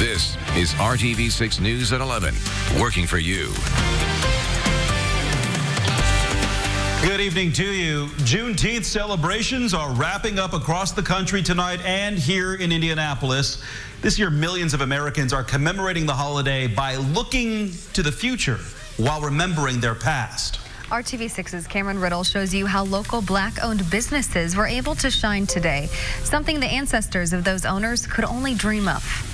This is RTV6 News at 11, working for you. Good evening to you. Juneteenth celebrations are wrapping up across the country tonight and here in Indianapolis. This year, millions of Americans are commemorating the holiday by looking to the future while remembering their past. RTV6's Cameron Riddle shows you how local Black-owned businesses were able to shine today, something the ancestors of those owners could only dream of.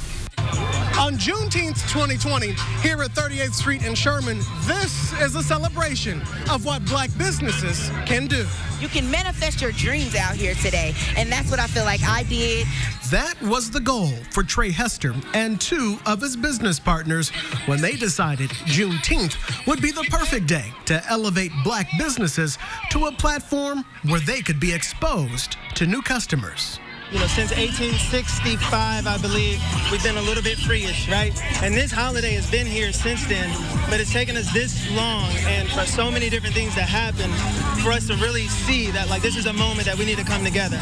On Juneteenth 2020, here at 38th Street in Sherman, this is a celebration of what Black businesses can do. You can manifest your dreams out here today, and that's what I feel like I did. That was the goal for Trey Hester and two of his business partners when they decided Juneteenth would be the perfect day to elevate Black businesses to a platform where they could be exposed to new customers. You know, since 1865, I believe, we've been a little bit free-ish, right? And this holiday has been here since then, but it's taken us this long and for so many different things to happen for us to really see that, like, this is a moment that we need to come together.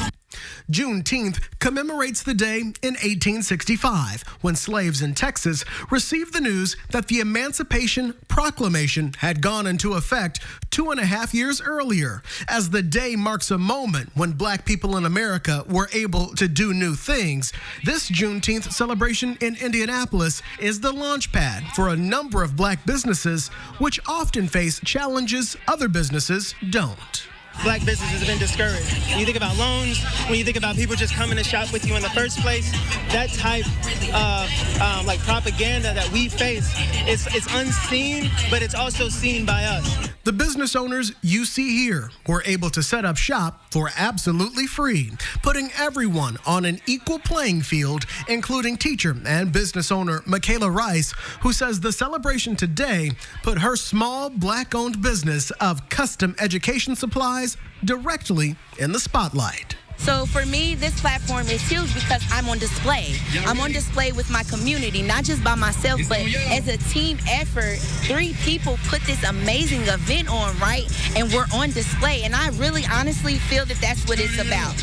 Juneteenth commemorates the day in 1865 when slaves in Texas received the news that the Emancipation Proclamation had gone into effect 2.5 years earlier, as the day marks a moment when Black people in America were able to do new things. This Juneteenth celebration in Indianapolis is the launch pad for a number of Black businesses which often face challenges other businesses don't. Black businesses have been discouraged. When you think about loans, when you think about people just coming to shop with you in the first place, that type of like propaganda that we face, it's unseen, but it's also seen by us. The business owners you see here were able to set up shop for absolutely free, putting everyone on an equal playing field, including teacher and business owner Michaela Rice, who says the celebration today put her small Black-owned business of custom education supplies directly in the spotlight. So for me, this platform is huge because I'm on display. I'm on display with my community, not just by myself, but as a team effort. 3 people put this amazing event on, right? And we're on display. And I really honestly feel that that's what it's about.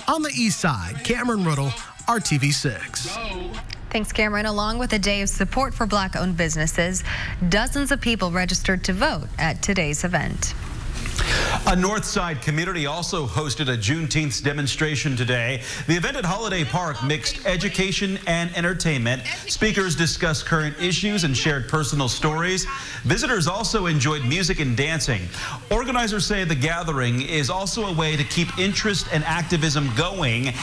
On the east side, Cameron Riddle, RTV6. Thanks, Cameron. Along with a day of support for Black-owned businesses, dozens of people registered to vote at today's event. A Northside community also hosted a Juneteenth demonstration today. The event at Holiday Park mixed education and entertainment. Speakers discussed current issues and shared personal stories. Visitors also enjoyed music and dancing. Organizers say the gathering is also a way to keep interest and activism going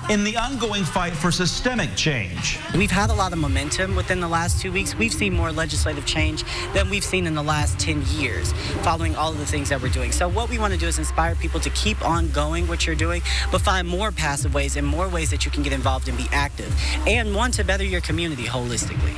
in the ongoing fight for systemic change. We've had a lot of momentum within the last 2 weeks. We've seen more legislative change than we've seen in the last 10 years, following all of the things that we're doing. So what we want to do is inspire people to keep on going what you're doing, but find more passive ways and more ways that you can get involved and be active, and want to better your community holistically.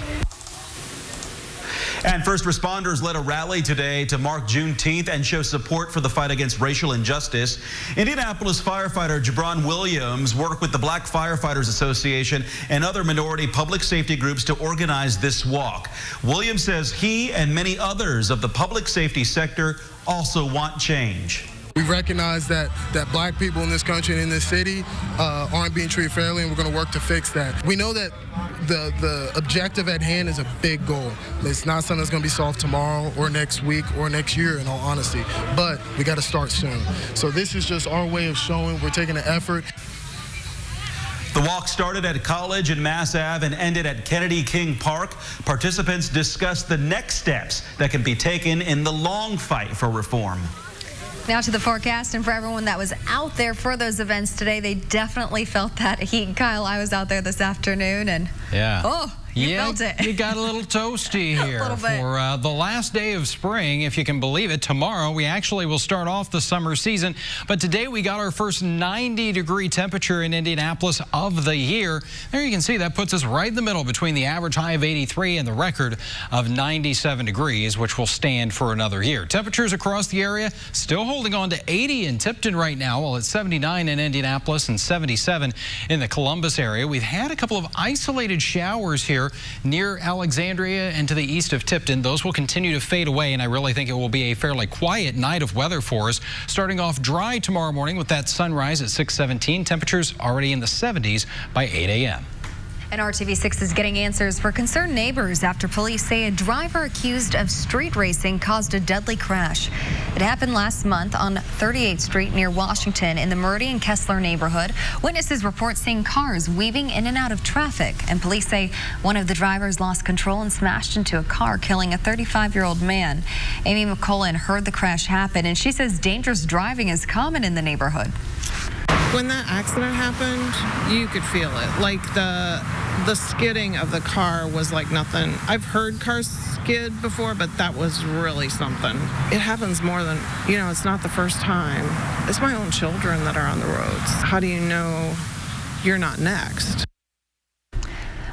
And first responders led a rally today to mark Juneteenth and show support for the fight against racial injustice. Indianapolis firefighter Jabron Williams worked with the Black Firefighters Association and other minority public safety groups to organize this walk. Williams says he and many others of the public safety sector also want change. We recognize that Black people in this country and in this city aren't being treated fairly, and we're going to work to fix that. We know that the objective at hand is a big goal. It's not something that's going to be solved tomorrow or next week or next year, in all honesty, but we got to start soon. So this is just our way of showing we're taking an effort. The walk started at College and Mass Ave and ended at Kennedy King Park. Participants discussed the next steps that can be taken in the long fight for reform. Now to the forecast, and for everyone that was out there for those events today, they definitely felt that heat. Kyle, I was out there this afternoon, and you felt it. You got a little toasty here a little bit. For the last day of spring, if you can believe it. Tomorrow, we actually will start off the summer season, but today we got our first 90-degree temperature in Indianapolis of the year. There you can see that puts us right in the middle between the average high of 83 and the record of 97 degrees, which will stand for another year. Temperatures across the area still holding on to 80 in Tipton right now, while it's 79 in Indianapolis and 77 in the Columbus area. We've had a couple of isolated showers here near Alexandria and to the east of Tipton. Those will continue to fade away, and I really think it will be a fairly quiet night of weather for us. Starting off dry tomorrow morning with that sunrise at 6:17. Temperatures already in the 70s by 8 a.m. And RTV6 is getting answers for concerned neighbors after police say a driver accused of street racing caused a deadly crash. It happened last month on 38th Street near Washington in the Meridian Kessler neighborhood. Witnesses report seeing cars weaving in and out of traffic, and police say one of the drivers lost control and smashed into a car, killing a 35-year-old man. Amy McCullen heard the crash happen, and she says dangerous driving is common in the neighborhood. When that accident happened, you could feel it. Like the skidding of the car was like nothing. I've heard cars skid before, but that was really something. It happens more than, it's not the first time. It's my own children that are on the roads. How do you know you're not next?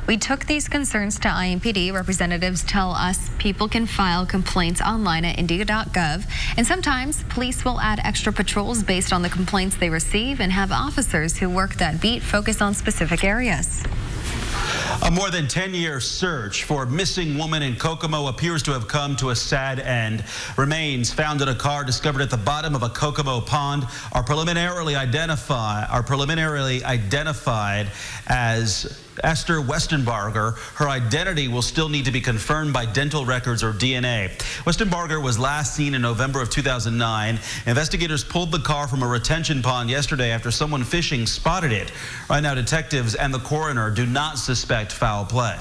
We took these concerns to IMPD. Representatives tell us people can file complaints online at india.gov, and sometimes police will add extra patrols based on the complaints they receive and have officers who work that beat focus on specific areas. A more than 10-year search for a missing woman in Kokomo appears to have come to a sad end. Remains found in a car discovered at the bottom of a Kokomo pond are preliminarily identified as Esther Westenbarger. Her identity will still need to be confirmed by dental records or DNA. Westenbarger was last seen in November of 2009. Investigators pulled the car from a retention pond yesterday after someone fishing spotted it. Right now, detectives and the coroner do not suspect foul play.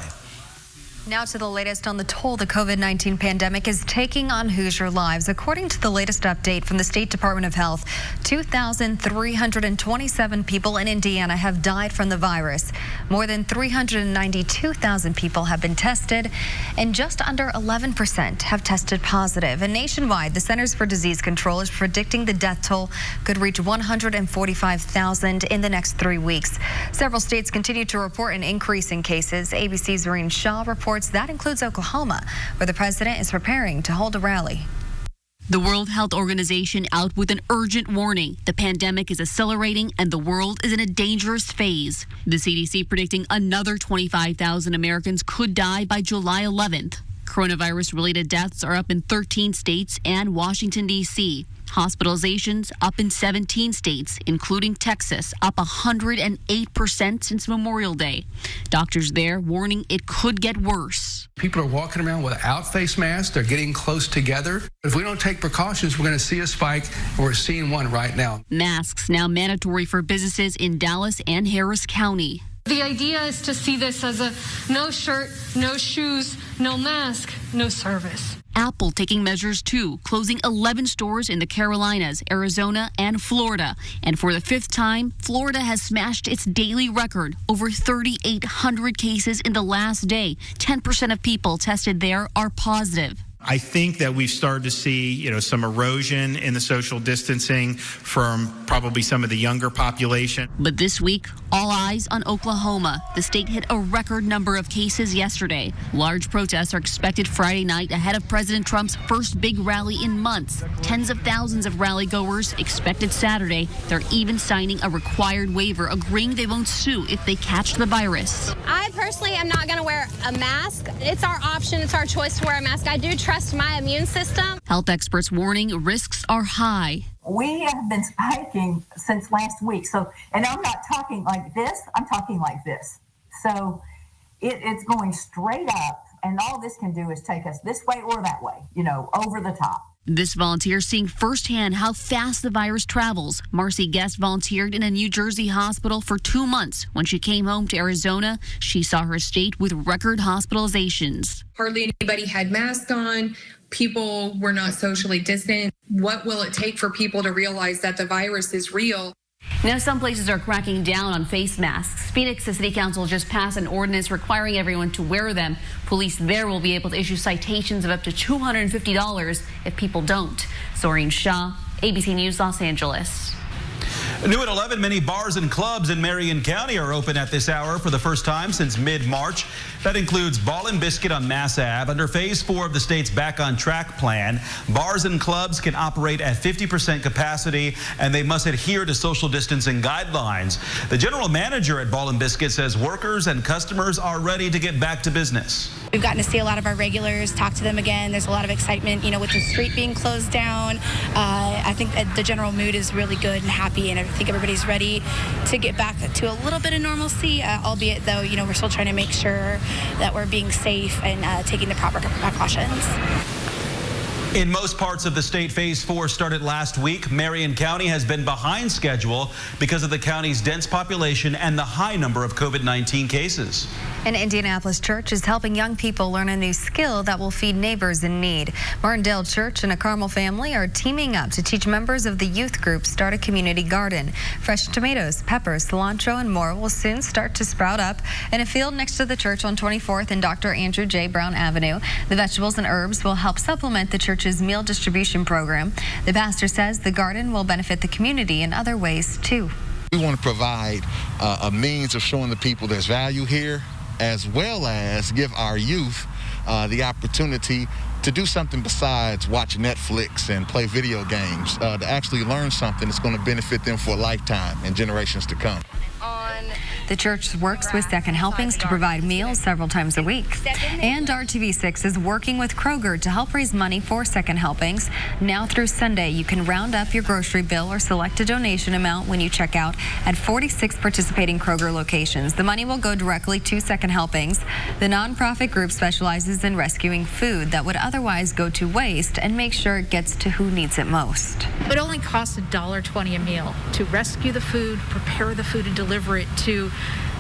Now to the latest on the toll the COVID-19 pandemic is taking on Hoosier lives. According to the latest update from the State Department of Health, 2,327 people in Indiana have died from the virus. More than 392,000 people have been tested, and just under 11% have tested positive. And nationwide, the Centers for Disease Control is predicting the death toll could reach 145,000 in the next 3 weeks. Several states continue to report an increase in cases. ABC's Marion Shaw reports that includes Oklahoma, where the president is preparing to hold a rally. The World Health Organization out with an urgent warning. The pandemic is accelerating and the world is in a dangerous phase. The CDC predicting another 25,000 Americans could die by July 11th. Coronavirus-related deaths are up in 13 states and Washington, D.C. Hospitalizations up in 17 states, including Texas, up 108% since Memorial Day. Doctors there warning it could get worse. People are walking around without face masks. They're getting close together. If we don't take precautions, we're going to see a spike, and we're seeing one right now. Masks now mandatory for businesses in Dallas and Harris County. The idea is to see this as a no shirt, no shoes, no mask, no service. Apple taking measures too, closing 11 stores in the Carolinas, Arizona, and Florida. And for the 5th time, Florida has smashed its daily record, over 3,800 cases in the last day. 10% of people tested there are positive. I think that we've started to see, some erosion in the social distancing from probably some of the younger population. But this week, all eyes on Oklahoma. The state hit a record number of cases yesterday. Large protests are expected Friday night ahead of President Trump's first big rally in months. Tens of thousands of rally goers expected Saturday. They're even signing a required waiver, agreeing they won't sue if they catch the virus. I personally am not going to wear a mask. It's our option. It's our choice to wear a mask. I do trust my immune system. Health experts warning risks are high. We have been spiking since last week. And I'm not talking like this, I'm talking like this. So it's going straight up, and all this can do is take us this way or that way, over the top. This volunteer seeing firsthand how fast the virus travels. Marcy Guest volunteered in a New Jersey hospital for 2 months. When she came home to Arizona, she saw her state with record hospitalizations. Hardly anybody had masks on. People were not socially distant. What will it take for people to realize that the virus is real? Now some places are cracking down on face masks. Phoenix City Council just passed an ordinance requiring everyone to wear them. Police there will be able to issue citations of up to $250 if people don't. Soreen Shah, ABC News, Los Angeles. New at 11, many bars and clubs in Marion County are open at this hour for the first time since mid-March. That includes Ball and Biscuit on Mass Ave. Under Phase 4 of the state's Back on Track plan, bars and clubs can operate at 50% capacity, and they must adhere to social distancing guidelines. The general manager at Ball and Biscuit says workers and customers are ready to get back to business. We've gotten to see a lot of our regulars, talk to them again. There's a lot of excitement, with the street being closed down. I think that the general mood is really good and happy, and I think everybody's ready to get back to a little bit of normalcy, albeit though, we're still trying to make sure that we're being safe and taking the proper precautions. In most parts of the state, Phase 4 started last week. Marion County has been behind schedule because of the county's dense population and the high number of COVID-19 cases. An Indianapolis church is helping young people learn a new skill that will feed neighbors in need. Martindale Church and a Carmel family are teaming up to teach members of the youth group start a community garden. Fresh tomatoes, peppers, cilantro, and more will soon start to sprout up in a field next to the church on 24th and Dr. Andrew J. Brown Avenue. The vegetables and herbs will help supplement the church's meal distribution program. The pastor says the garden will benefit the community in other ways, too. We want to provide a means of showing the people there's value here, as well as give our youth the opportunity to do something besides watch Netflix and play video games, to actually learn something that's going to benefit them for a lifetime and generations to come. The church works with Second Helpings to provide meals several times a week. And RTV6 is working with Kroger to help raise money for Second Helpings. Now through Sunday, you can round up your grocery bill or select a donation amount when you check out at 46 participating Kroger locations. The money will go directly to Second Helpings. The nonprofit group specializes in rescuing food that would otherwise go to waste and make sure it gets to who needs it most. It only costs $1.20 a meal to rescue the food, prepare the food, and deliver it to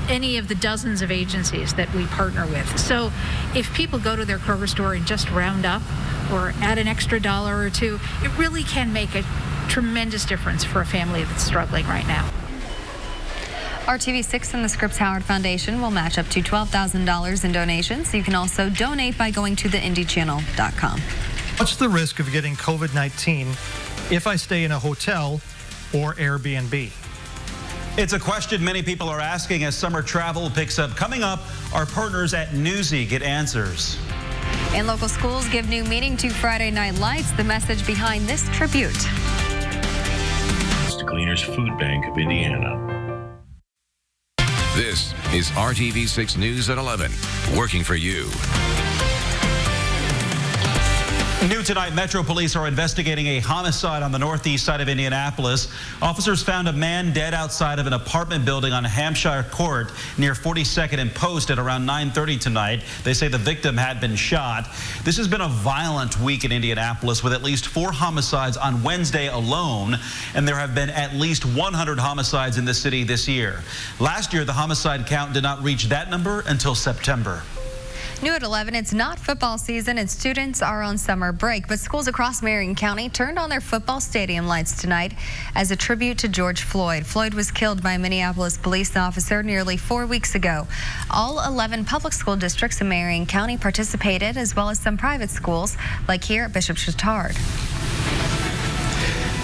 any of the dozens of agencies that we partner with. So if people go to their Kroger store and just round up or add an extra $1 or $2, it really can make a tremendous difference for a family that's struggling right now. RTV6 and the Scripps Howard Foundation will match up to $12,000 in donations. You can also donate by going to theindychannel.com. What's the risk of getting COVID-19 if I stay in a hotel or Airbnb? It's a question many people are asking as summer travel picks up. Coming up, our partners at Newsy get answers. And local schools give new meaning to Friday Night Lights, the message behind this tribute. It's the Gleaners Food Bank of Indiana. This is RTV6 News at 11, working for you. New tonight, Metro Police are investigating a homicide on the northeast side of Indianapolis. Officers found a man dead outside of an apartment building on Hampshire Court near 42nd and Post at around 9:30 tonight. They say the victim had been shot. This has been a violent week in Indianapolis with at least 4 homicides on Wednesday alone, and there have been at least 100 homicides in the city this year. Last year, the homicide count did not reach that number until September. New at 11, it's not football season and students are on summer break, but schools across Marion County turned on their football stadium lights tonight as a tribute to George Floyd. Floyd was killed by a Minneapolis police officer nearly 4 weeks ago. All 11 public school districts in Marion County participated, as well as some private schools, like here at Bishop Chatard.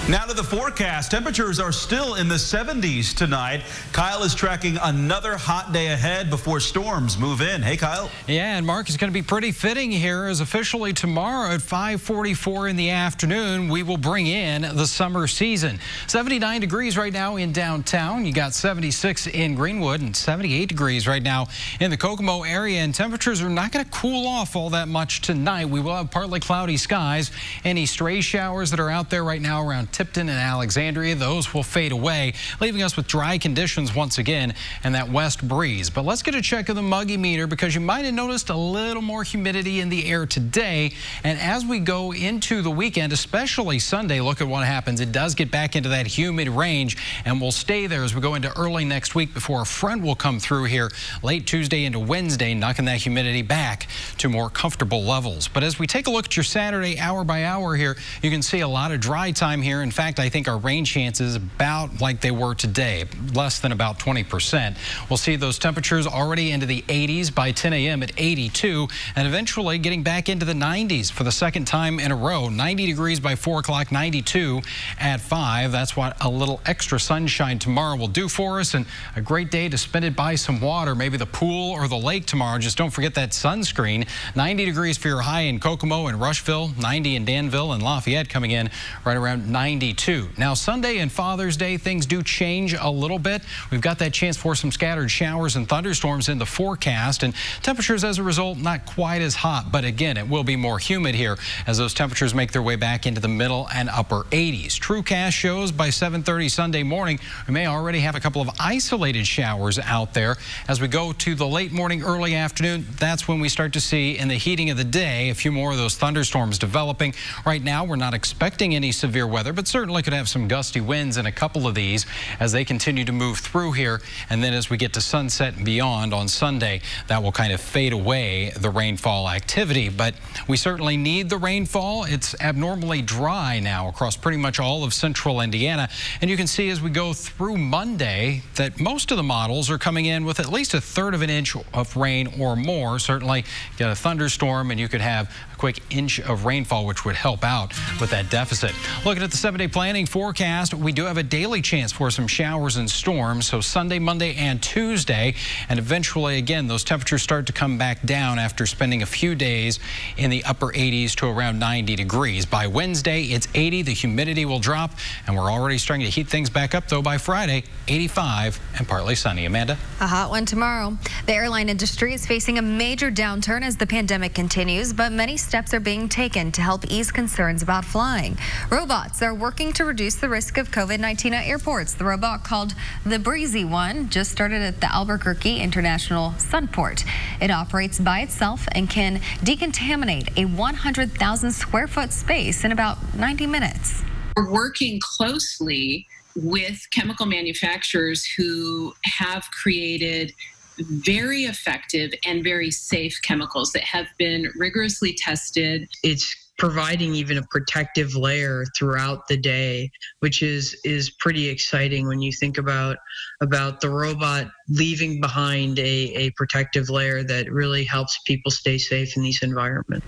Now to the forecast. Temperatures are still in the 70s tonight. Kyle is tracking another hot day ahead before storms move in. Hey, Kyle. Yeah, and Mark, is going to be pretty fitting here as officially tomorrow at 5:44 in the afternoon, we will bring in the summer season. 79 degrees right now in downtown. You got 76 in Greenwood and 78 degrees right now in the Kokomo area. And temperatures are not going to cool off all that much tonight. We will have partly cloudy skies. Any stray showers that are out there right now around Tipton and Alexandria, those will fade away, leaving us with dry conditions once again and that west breeze. But let's get a check of the muggy meter because you might have noticed a little more humidity in the air today. And as we go into the weekend, especially Sunday, look at what happens. It does get back into that humid range and will stay there as we go into early next week before a front will come through here late Tuesday into Wednesday, knocking that humidity back to more comfortable levels. But as we take a look at your Saturday hour by hour here, you can see a lot of dry time here. In fact, I think our rain chances about like they were today, less than about 20%. We'll see those temperatures already into the 80s by 10 a.m. at 82, and eventually getting back into the 90s for the second time in a row. 90 degrees by 4 o'clock, 92 at 5. That's what a little extra sunshine tomorrow will do for us, and a great day to spend it by some water, maybe the pool or the lake tomorrow. Just don't forget that sunscreen. 90 degrees for your high in Kokomo and Rushville, 90 in Danville and Lafayette, coming in right around 92 32. Now, Sunday and Father's Day, things do change a little bit. We've got that chance for some scattered showers and thunderstorms in the forecast, and temperatures as a result not quite as hot. But again, it will be more humid here as those temperatures make their way back into the middle and upper 80s. TrueCast shows by 7:30 Sunday morning, we may already have a couple of isolated showers out there. As we go to the late morning, early afternoon, that's when we start to see in the heating of the day a few more of those thunderstorms developing. Right now, we're not expecting any severe weather, but certainly could have some gusty winds in a couple of these as they continue to move through here. And then as we get to sunset and beyond on Sunday, that will kind of fade away the rainfall activity. But we certainly need the rainfall. It's abnormally dry now across pretty much all of central Indiana. And you can see as we go through Monday that most of the models are coming in with at least 1/3 of an inch of rain or more. Certainly get a thunderstorm and you could have a quick inch of rainfall, which would help out with that deficit. Looking at the 7-day planning forecast, we do have a daily chance for some showers and storms. So Sunday, Monday, and Tuesday. And eventually, again, those temperatures start to come back down after spending a few days in the upper 80s to around 90 degrees. By Wednesday, it's 80. The humidity will drop, and we're already starting to heat things back up, though, by Friday, 85 and partly sunny. Amanda? A hot one tomorrow. The airline industry is facing a major downturn as the pandemic continues, but many steps are being taken to help ease concerns about flying. Robots are working to reduce the risk of COVID-19 at airports. The robot, called the Breezy One, just started at the Albuquerque International Sunport. It operates by itself and can decontaminate a 100,000 square foot space in about 90 minutes. We're working closely with chemical manufacturers who have created very effective and very safe chemicals that have been rigorously tested. It's providing even a protective layer throughout the day, which is pretty exciting when you think about the robot leaving behind a protective layer that really helps people stay safe in these environments.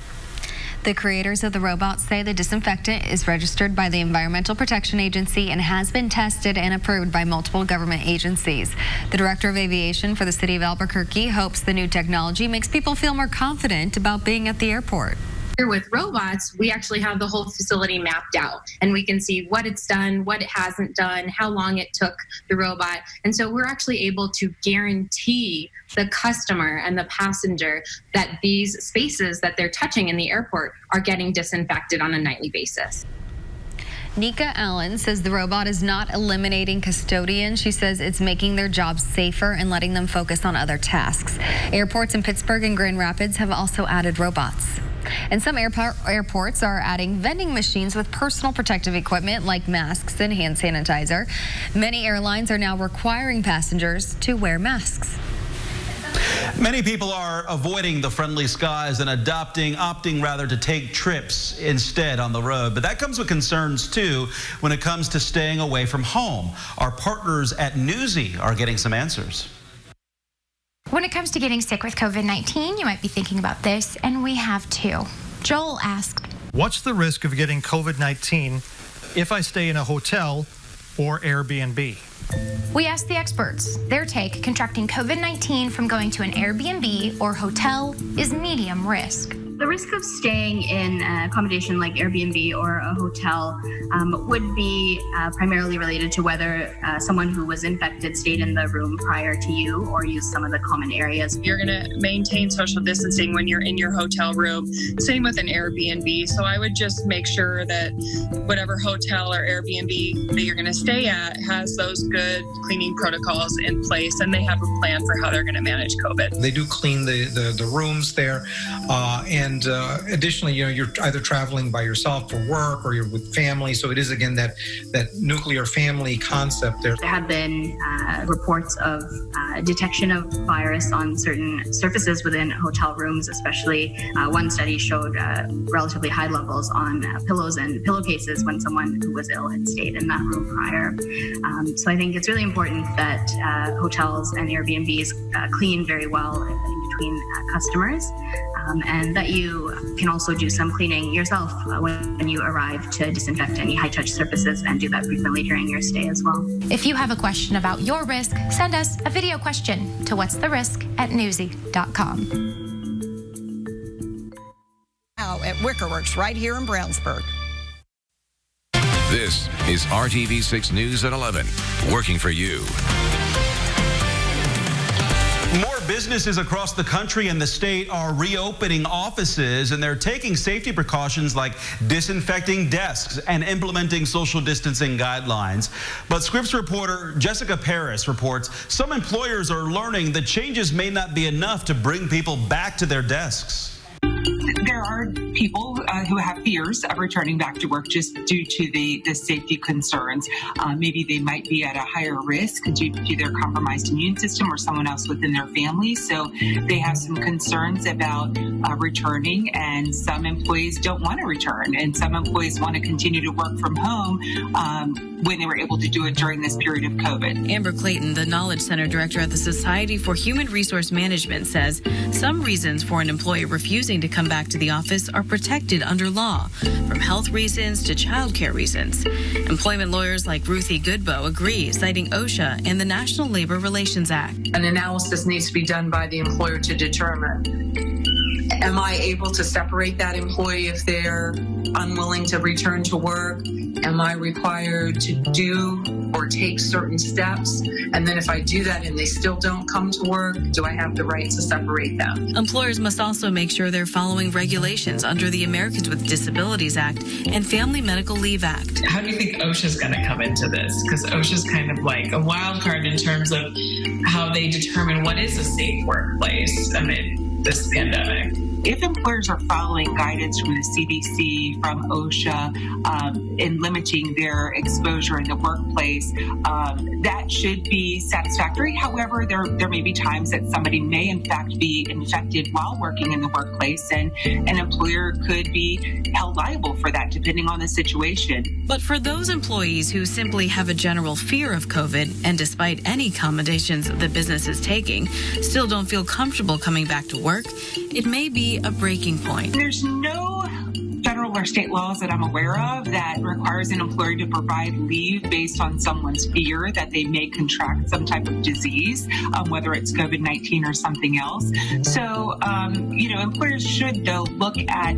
The creators of the robot say the disinfectant is registered by the Environmental Protection Agency and has been tested and approved by multiple government agencies. The director of aviation for the city of Albuquerque hopes the new technology makes people feel more confident about being at the airport. Here with robots, we actually have the whole facility mapped out, and we can see what it's done, what it hasn't done, how long it took the robot. And so we're actually able to guarantee the customer and the passenger that these spaces that they're touching in the airport are getting disinfected on a nightly basis. Nika Allen says the robot is not eliminating custodians. She says it's making their jobs safer and letting them focus on other tasks. Airports in Pittsburgh and Grand Rapids have also added robots. And some airports are adding vending machines with personal protective equipment like masks and hand sanitizer. Many airlines are now requiring passengers to wear masks. Many people are avoiding the friendly skies and opting rather to take trips instead on the road. But that comes with concerns too when it comes to staying away from home. Our partners at Newsy are getting some answers. When it comes to getting sick with COVID-19, you might be thinking about this, and we have too. Joel asked, what's the risk of getting COVID-19 if I stay in a hotel or Airbnb? We asked the experts. Their take, contracting COVID-19 from going to an Airbnb or hotel is medium risk. The risk of staying in an accommodation like Airbnb or a hotel would be primarily related to whether someone who was infected stayed in the room prior to you or used some of the common areas. You're going to maintain social distancing when you're in your hotel room. Same with an Airbnb. So I would just make sure that whatever hotel or Airbnb that you're going to stay at has those good cleaning protocols in place, and they have a plan for how they're going to manage COVID. They do clean the rooms there. And additionally, you're either traveling by yourself for work or you're with family. So it is, again, that nuclear family concept there. There have been reports of detection of virus on certain surfaces within hotel rooms, especially one study showed relatively high levels on pillows and pillowcases when someone who was ill had stayed in that room prior. So I think it's really important that hotels and Airbnbs clean very well in between customers. And that you can also do some cleaning yourself when you arrive to disinfect any high-touch surfaces and do that frequently during your stay as well. If you have a question about your risk, send us a video question to what'stherisk@newsy.com. Now at Wickerworks right here in Brownsburg. This is RTV6 News at 11, working for you. More businesses across the country and the state are reopening offices, and they're taking safety precautions like disinfecting desks and implementing social distancing guidelines. But Scripps reporter Jessica Paris reports some employers are learning the changes may not be enough to bring people back to their desks. There are people who have fears of returning back to work just due to the safety concerns. Maybe they might be at a higher risk due to their compromised immune system or someone else within their family. So they have some concerns about returning, and some employees don't want to return, and some employees want to continue to work from home when they were able to do it during this period of COVID. Amber Clayton, the Knowledge Center Director at the Society for Human Resource Management, says some reasons for an employee refusing to come back to the office are protected under law, from health reasons to childcare reasons. Employment lawyers like Ruthie Goodboe agree, citing OSHA and the National Labor Relations Act. An analysis needs to be done by the employer to determine, am I able to separate that employee if they're unwilling to return to work? Am I required to do or take certain steps? And then if I do that and they still don't come to work, do I have the right to separate them? Employers must also make sure they're following regulations under the Americans with Disabilities Act and Family Medical Leave Act. How do you think OSHA's going to come into this? Because OSHA's kind of like a wild card in terms of how they determine what is a safe workplace amid this pandemic. If employers are following guidance from the CDC, from OSHA, in limiting their exposure in the workplace, that should be satisfactory. However, there may be times that somebody may in fact be infected while working in the workplace, and an employer could be held liable for that depending on the situation. But for those employees who simply have a general fear of COVID, and despite any accommodations the business is taking, still don't feel comfortable coming back to work, it may be a breaking point. There's no federal or state laws that I'm aware of that requires an employer to provide leave based on someone's fear that they may contract some type of disease, whether it's COVID-19 or something else. So, employers should, though, look at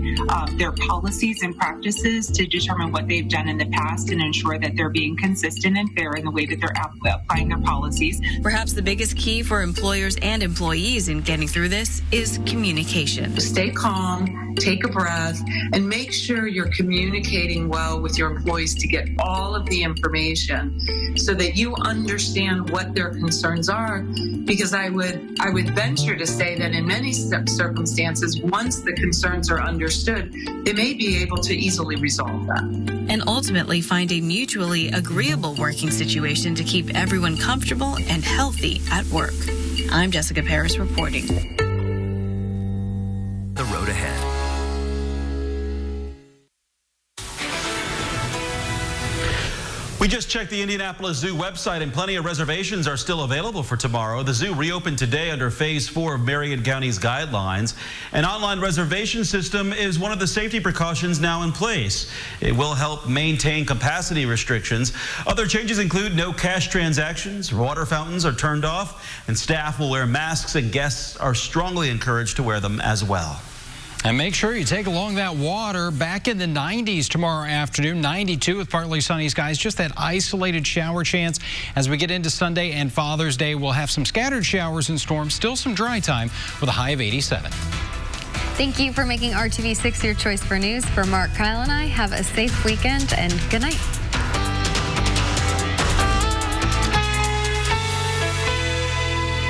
their policies and practices to determine what they've done in the past and ensure that they're being consistent and fair in the way that they're applying their policies. Perhaps the biggest key for employers and employees in getting through this is communication. Stay calm, take a breath, and make sure you're communicating well with your employees to get all of the information so that you understand what their concerns are. Because I would venture to say that in many circumstances, once the concerns are understood, they may be able to easily resolve them. And ultimately find a mutually agreeable working situation to keep everyone comfortable and healthy at work. I'm Jessica Paris reporting. The road ahead. We just checked the Indianapolis Zoo website, and plenty of reservations are still available for tomorrow. The zoo reopened today under Phase 4 of Marion County's guidelines. An online reservation system is one of the safety precautions now in place. It will help maintain capacity restrictions. Other changes include no cash transactions, water fountains are turned off, and staff will wear masks, and guests are strongly encouraged to wear them as well. And make sure you take along that water. Back in the 90s tomorrow afternoon, 92 with partly sunny skies, just that isolated shower chance. As we get into Sunday and Father's Day, we'll have some scattered showers and storms, still some dry time with a high of 87. Thank you for making RTV6 your choice for news. For Mark, Kyle, and I, have a safe weekend and good night.